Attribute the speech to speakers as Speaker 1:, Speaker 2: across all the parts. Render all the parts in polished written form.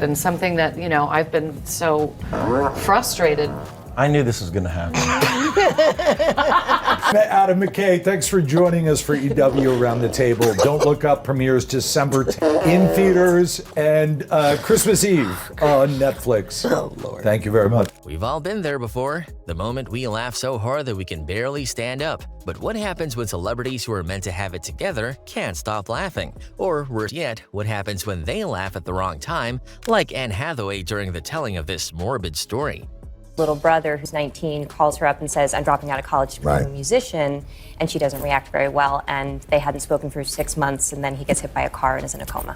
Speaker 1: and something that, I've been so frustrated.
Speaker 2: I knew this was going to happen.
Speaker 3: Adam McKay, thanks for joining us for EW Around the Table. Don't Look Up premieres December 10th in theaters and Christmas Eve on Netflix.
Speaker 4: Oh, Lord.
Speaker 3: Thank you very much.
Speaker 5: We've all been there before. The moment we laugh so hard that we can barely stand up. But what happens when celebrities who are meant to have it together can't stop laughing? Or worse yet, what happens when they laugh at the wrong time, like Anne Hathaway during the telling of this morbid story?
Speaker 6: Little brother, who's 19, calls her up and says, I'm dropping out of college to become a musician, and she doesn't react very well, and they hadn't spoken for 6 months, and then he gets hit by a car and is in a coma.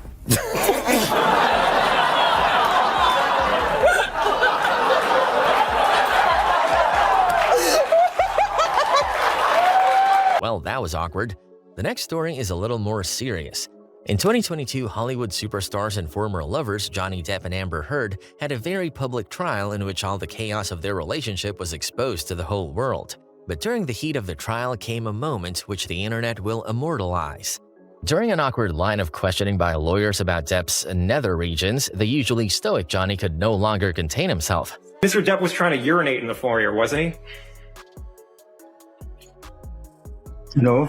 Speaker 5: Well, that was awkward. The next story is a little more serious. In 2022, Hollywood superstars and former lovers Johnny Depp and Amber Heard had a very public trial in which all the chaos of their relationship was exposed to the whole world. But during the heat of the trial came a moment which the internet will immortalize. During an awkward line of questioning by lawyers about Depp's nether regions, the usually stoic Johnny could no longer contain himself.
Speaker 7: Mr. Depp was trying to urinate in the foyer, wasn't he?
Speaker 8: No.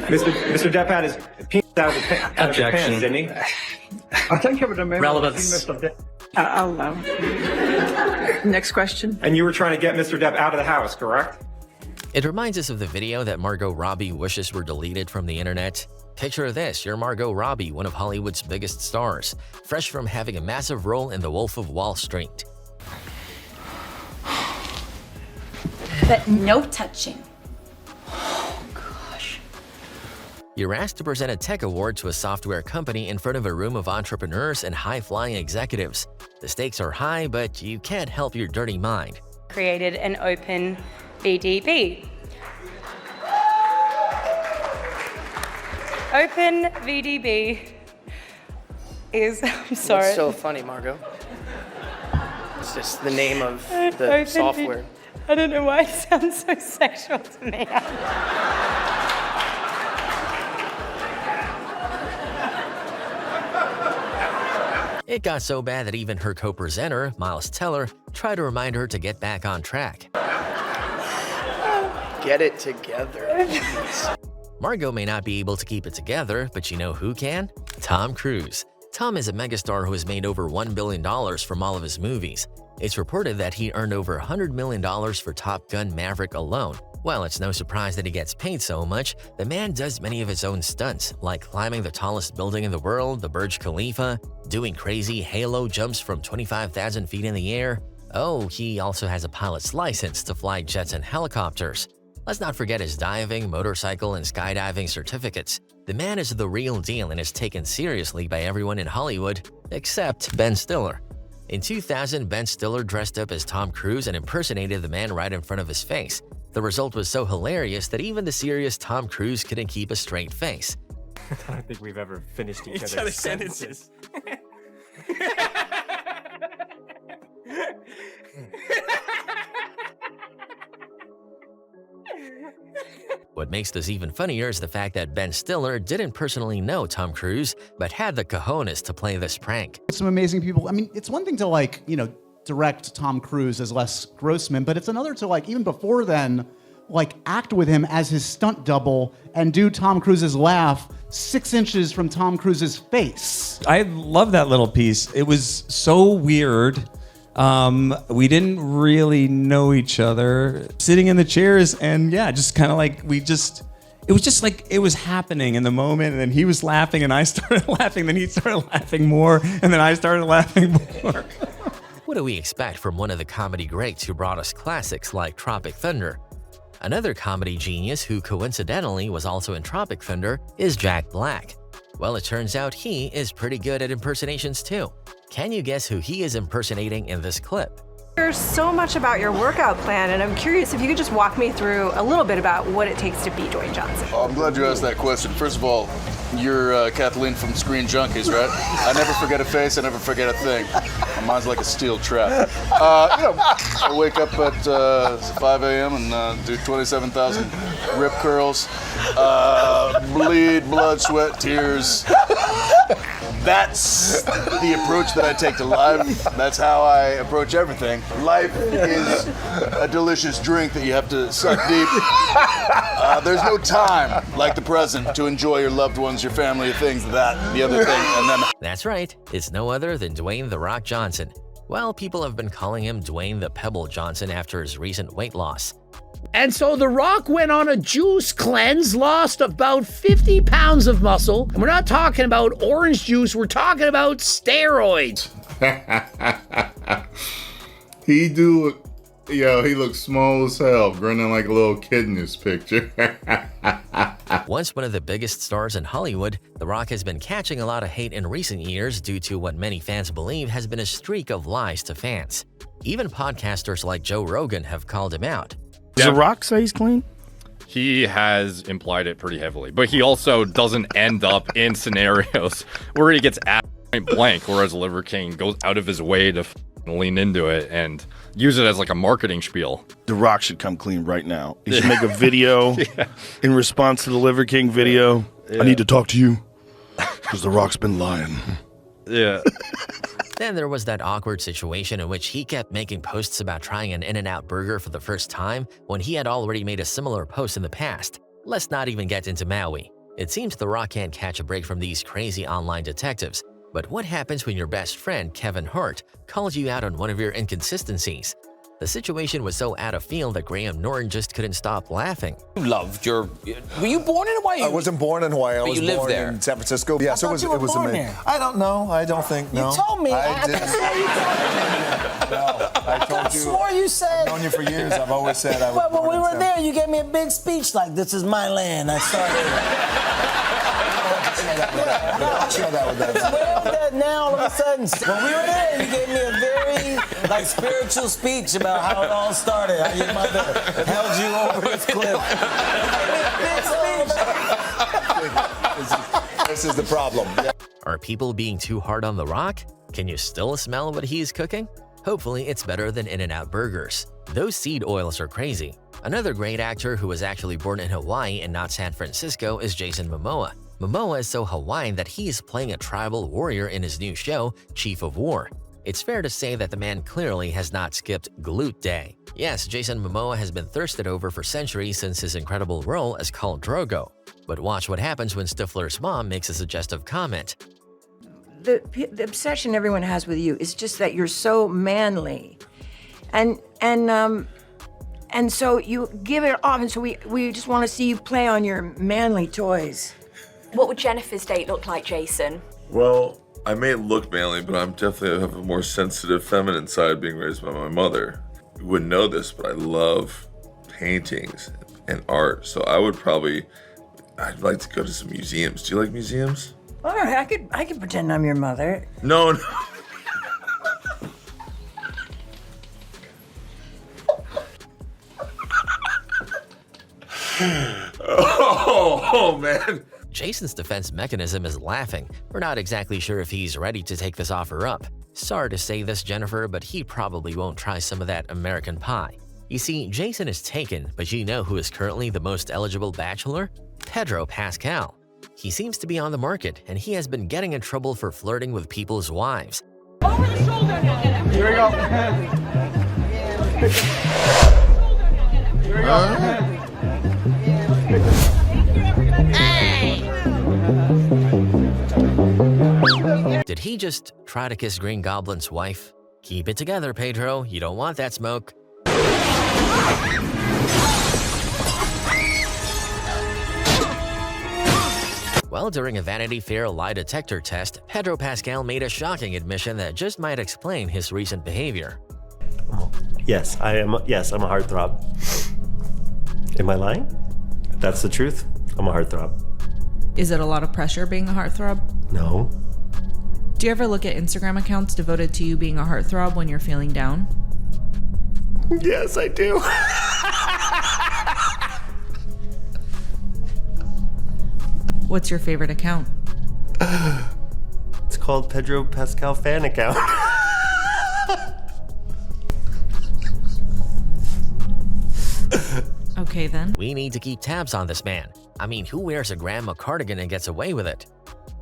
Speaker 7: Mr. Depp had his penis out of his pants, didn't he?
Speaker 8: I think I would remember.
Speaker 4: Relevance.
Speaker 8: Mr. Depp. I'll allow. Next question.
Speaker 7: And you were trying to get Mr. Depp out of the house, correct?
Speaker 5: It reminds us of the video that Margot Robbie wishes were deleted from the internet. Picture this, you're Margot Robbie, one of Hollywood's biggest stars, fresh from having a massive role in The Wolf of Wall Street.
Speaker 9: But no touching.
Speaker 5: You're asked to present a tech award to a software company in front of a room of entrepreneurs and high-flying executives. The stakes are high, but you can't help your dirty mind.
Speaker 9: Created an open VDB. Open VDB is, I'm sorry.
Speaker 4: What's so funny, Margot? It's just the name of the software.
Speaker 9: I don't know why it sounds so sexual to me.
Speaker 5: It got so bad that even her co-presenter, Miles Teller, tried to remind her to get back on track.
Speaker 4: Get it together.
Speaker 5: Margot may not be able to keep it together, but you know who can? Tom Cruise. Tom is a megastar who has made over $1 billion from all of his movies. It's reported that he earned over $100 million for Top Gun Maverick alone. While it's no surprise that he gets paid so much, the man does many of his own stunts, like climbing the tallest building in the world, the Burj Khalifa, doing crazy halo jumps from 25,000 feet in the air. Oh, he also has a pilot's license to fly jets and helicopters. Let's not forget his diving, motorcycle, and skydiving certificates. The man is the real deal and is taken seriously by everyone in Hollywood, except Ben Stiller. In 2000, Ben Stiller dressed up as Tom Cruise and impersonated the man right in front of his face. The result was so hilarious that even the serious Tom Cruise couldn't keep a straight face.
Speaker 7: I don't think we've ever finished each other's sentences.
Speaker 5: What makes this even funnier is the fact that Ben Stiller didn't personally know Tom Cruise, but had the cojones to play this prank.
Speaker 10: Some amazing people. I mean, it's one thing to direct Tom Cruise as Les Grossman, but it's another to even before then, act with him as his stunt double and do Tom Cruise's laugh 6 inches from Tom Cruise's face.
Speaker 11: I love that little piece. It was so weird. We didn't really know each other. Sitting in the chairs and just kind of it was just like it was happening in the moment, and then he was laughing and I started laughing, then he started laughing more, and then I started laughing more.
Speaker 5: What do we expect from one of the comedy greats who brought us classics like Tropic Thunder? Another comedy genius who coincidentally was also in Tropic Thunder is Jack Black. Well, it turns out he is pretty good at impersonations too. Can you guess who he is impersonating in this clip?
Speaker 12: There's so much about your workout plan, and I'm curious if you could just walk me through a little bit about what it takes to be Dwayne Johnson.
Speaker 13: Oh, I'm glad you asked that question. First of all, you're Kathleen from Screen Junkies, right? I never forget a face, I never forget a thing. My mind's like a steel trap. I wake up at 5 a.m. and do 27,000 rip curls, bleed, blood, sweat, tears. That's the approach that I take to life. That's how I approach everything. Life is a delicious drink that you have to suck deep. There's no time like the present to enjoy your loved ones, your family, your things, that, the other thing, and then...
Speaker 5: That's right, it's no other than Dwayne "The Rock" Johnson. Well, people have been calling him Dwayne "The Pebble" Johnson after his recent weight loss.
Speaker 14: And so The Rock went on a juice cleanse, lost about 50 pounds of muscle. And we're not talking about orange juice, we're talking about steroids.
Speaker 15: He looks small as hell, grinning like a little kid in this picture.
Speaker 5: Once one of the biggest stars in Hollywood, The Rock has been catching a lot of hate in recent years due to what many fans believe has been a streak of lies to fans. Even podcasters like Joe Rogan have called him out.
Speaker 16: Does The Rock say he's clean? He has implied it pretty heavily, but he also doesn't end up in scenarios where he gets at point blank, whereas Liver King goes out of his way to lean into it and use it as like a marketing spiel.
Speaker 17: The Rock should come clean right now. He should make a video in response to the Liver King video. I need to talk to you because The Rock's been lying.
Speaker 16: Yeah.
Speaker 5: Then there was that awkward situation in which he kept making posts about trying an In-N-Out burger for the first time when he had already made a similar post in the past. Let's not even get into Maui. It seems The Rock can't catch a break from these crazy online detectives. But what happens when your best friend, Kevin Hart, calls you out on one of your inconsistencies? The situation was so out of field that Graham Norton just couldn't stop laughing.
Speaker 18: You loved your... Were you born in Hawaii?
Speaker 19: I wasn't born in Hawaii. I was
Speaker 18: lived
Speaker 19: born
Speaker 18: there.
Speaker 19: in San Francisco. Yeah, so it was
Speaker 18: born
Speaker 19: amazing.
Speaker 18: there.
Speaker 19: I don't know. I don't think, no.
Speaker 18: You told me.
Speaker 19: I didn't. No, I told you.
Speaker 18: I swore you said...
Speaker 19: I've known you for years. I've always said I was
Speaker 18: But when
Speaker 19: born
Speaker 18: we
Speaker 19: in
Speaker 18: were
Speaker 19: San
Speaker 18: there, you gave me a big speech like, this is my land. I started...
Speaker 19: Share that with us.
Speaker 18: Now all of a sudden, when we were there, you gave me a very spiritual speech about how it all started, how your mother held you over this cliff.
Speaker 19: This is the problem.
Speaker 5: Are people being too hard on The Rock? Can you still smell what he's cooking? Hopefully it's better than In-N-Out burgers. Those seed oils are crazy. Another great actor who was actually born in Hawaii and not San Francisco is Jason Momoa. Momoa is so Hawaiian that he's playing a tribal warrior in his new show, Chief of War. It's fair to say that the man clearly has not skipped Glute Day. Yes, Jason Momoa has been thirsted over for centuries since his incredible role as Khal Drogo. But watch what happens when Stifler's mom makes a suggestive comment.
Speaker 20: The obsession everyone has with you is just that you're so manly. And so you give it off, and so we just want to see you play on your manly toys.
Speaker 21: What would Jennifer's date look like, Jason?
Speaker 22: Well, I may look manly, but I'm definitely have a more sensitive feminine side being raised by my mother. You wouldn't know this, but I love paintings and art. So I'd like to go to some museums. Do you like museums?
Speaker 20: All right, I could pretend I'm your mother.
Speaker 22: No. Oh, man.
Speaker 5: Jason's defense mechanism is laughing. We're not exactly sure if he's ready to take this offer up. Sorry to say this, Jennifer, but he probably won't try some of that American pie. You see, Jason is taken, but you know who is currently the most eligible bachelor? Pedro Pascal. He seems to be on the market, and he has been getting in trouble for flirting with people's wives.
Speaker 23: Over the shoulder.
Speaker 7: Here we go. Here we go.
Speaker 5: Did he just try to kiss Green Goblin's wife? Keep it together, Pedro. You don't want that smoke. Well, during a Vanity Fair lie detector test, Pedro Pascal made a shocking admission that just might explain his recent behavior.
Speaker 2: Yes, I'm a heartthrob. Am I lying? That's the truth. I'm a heartthrob.
Speaker 24: Is it a lot of pressure being a heartthrob?
Speaker 2: No.
Speaker 24: Do you ever look at Instagram accounts devoted to you being a heartthrob when you're feeling down?
Speaker 2: Yes, I do.
Speaker 24: What's your favorite account?
Speaker 2: It's called Pedro Pascal Fan Account.
Speaker 24: Okay, then.
Speaker 5: We need to keep tabs on this man. I mean, who wears a grandma cardigan and gets away with it?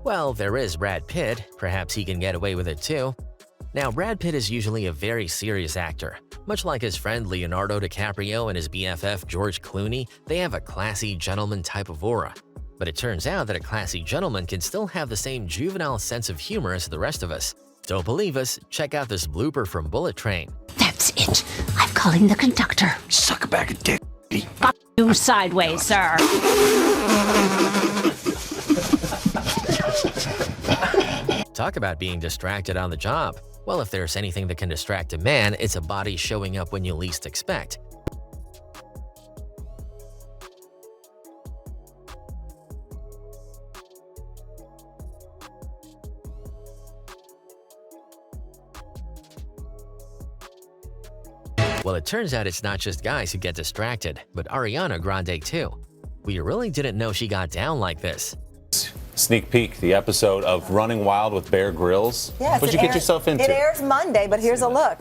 Speaker 5: Well, there is Brad Pitt. Perhaps he can get away with it too. Now, Brad Pitt is usually a very serious actor. Much like his friend Leonardo DiCaprio and his BFF George Clooney, they have a classy gentleman type of aura. But it turns out that a classy gentleman can still have the same juvenile sense of humor as the rest of us. Don't believe us? Check out this blooper from Bullet Train.
Speaker 1: That's it. I'm calling the conductor.
Speaker 17: Suck a bag of dick.
Speaker 1: Fuck you sideways, sir.
Speaker 5: Talk about being distracted on the job. Well, if there's anything that can distract a man, it's a body showing up when you least expect. Well, it turns out it's not just guys who get distracted, but Ariana Grande too. We really didn't know she got down like this.
Speaker 3: Sneak peek, the episode of Running Wild with Bear Grylls.
Speaker 6: Yes,
Speaker 3: What'd you get yourself into?
Speaker 6: It airs Monday, but here's a look.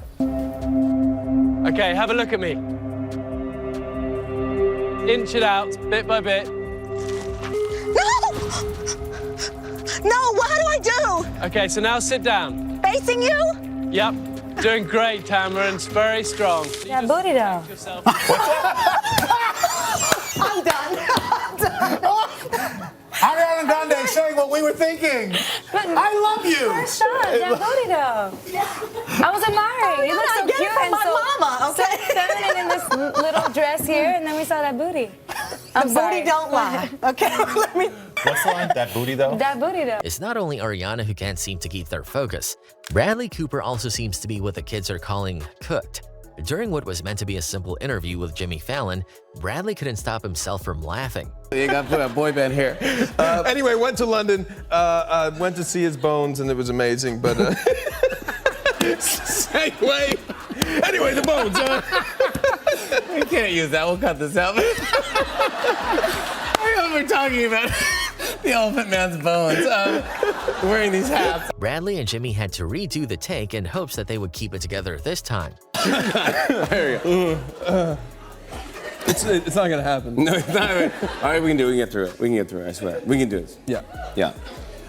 Speaker 23: Okay, have a look at me. Inch it out, bit by bit.
Speaker 6: No! No, what do I do?
Speaker 23: Okay, so now sit down.
Speaker 6: Facing you?
Speaker 23: Yep, doing great, Tamara, and it's very strong.
Speaker 6: Yeah, booty though. I'm done. I'm done.
Speaker 19: Ariana Grande saying what we were thinking. I love you.
Speaker 9: First shot, that booty though. I was admiring. You look so cute and so feminine in this little dress here, and then we saw that booty. I'm sorry.
Speaker 6: Booty don't lie. Okay, let me.
Speaker 3: What's the line? That booty though?
Speaker 9: That booty though.
Speaker 5: It's not only Ariana who can't seem to keep their focus. Bradley Cooper also seems to be what the kids are calling cooked. During what was meant to be a simple interview with Jimmy Fallon, Bradley couldn't stop himself from laughing.
Speaker 25: You got to put a boy band here. Anyway, went to London, went to see his bones, and it was amazing, but... segue. Anyway, the bones.
Speaker 4: We can't use that. We'll cut this out. We're talking about the Elephant Man's bones. Wearing these hats.
Speaker 5: Bradley and Jimmy had to redo the take in hopes that they would keep it together this time.
Speaker 25: There you go. It's not gonna happen.
Speaker 4: No, it's not. All right, we can do it. We can get through it. We can get through it. I swear. We can do this.
Speaker 25: Yeah.
Speaker 4: Yeah.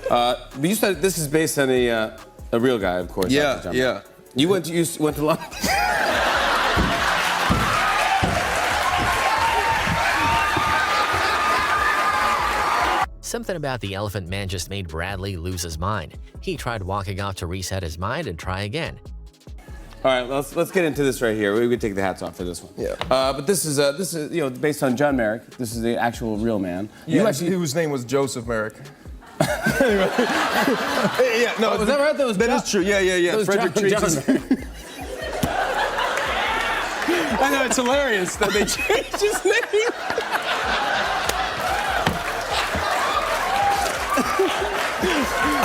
Speaker 4: But you said this is based on a real guy, of course.
Speaker 25: Yeah. Yeah.
Speaker 4: You went to London.
Speaker 5: Something about the Elephant Man just made Bradley lose his mind. He tried walking off to reset his mind and try again.
Speaker 4: All right, let's get into this right here. We could take the hats off for this one.
Speaker 25: Yeah.
Speaker 4: But this is based on John Merrick. This is the actual real man.
Speaker 25: Yeah, whose name was Joseph Merrick. Anyway. Yeah, no,
Speaker 4: was that right?
Speaker 25: That is true. Yeah. Frederick Treat. I know, it's hilarious that they changed his name.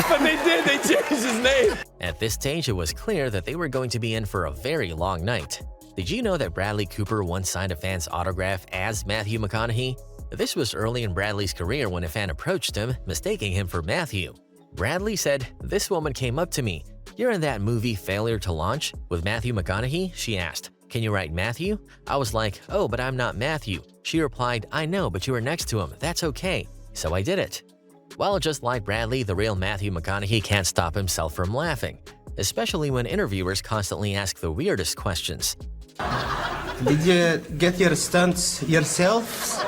Speaker 25: But they changed his name.
Speaker 5: At this stage, it was clear that they were going to be in for a very long night. Did you know that Bradley Cooper once signed a fan's autograph as Matthew McConaughey? This was early in Bradley's career when a fan approached him, mistaking him for Matthew. Bradley said, "This woman came up to me. You're in that movie Failure to Launch with Matthew McConaughey?" She asked, "Can you write Matthew?" I was like, "Oh, but I'm not Matthew." She replied, "I know, but you were next to him. That's okay." So I did it. Well, just like Bradley, the real Matthew McConaughey can't stop himself from laughing, especially when interviewers constantly ask the weirdest questions.
Speaker 26: Did you get your stunts yourselves?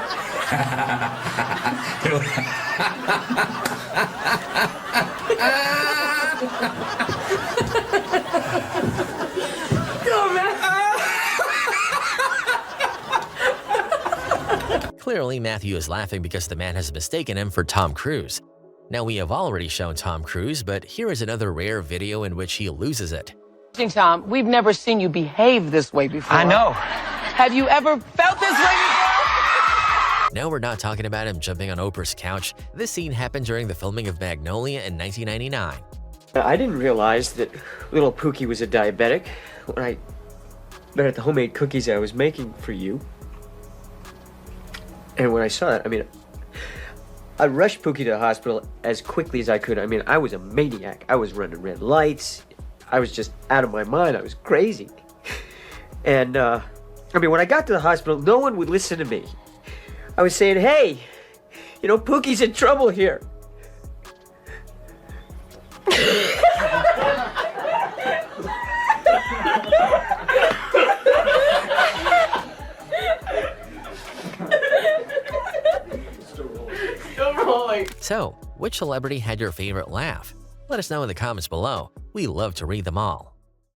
Speaker 5: Clearly, Matthew is laughing because the man has mistaken him for Tom Cruise. Now, we have already shown Tom Cruise, but here is another rare video in which he loses it.
Speaker 8: Tom, we've never seen you behave this way before.
Speaker 26: I know.
Speaker 8: Have you ever felt this way before?
Speaker 5: No, we're not talking about him jumping on Oprah's couch. This scene happened during the filming of Magnolia in 1999.
Speaker 27: I didn't realize that little Pookie was a diabetic when I read the homemade cookies I was making for you. And when I saw it, I rushed Pookie to the hospital as quickly as I could. I was a maniac. I was running red lights. I was just out of my mind. I was crazy. And, when I got to the hospital, no one would listen to me. I was saying, hey, Pookie's in trouble here.
Speaker 6: point.
Speaker 5: So, which celebrity had your favorite laugh? Let us know in the comments below. We love to read them all.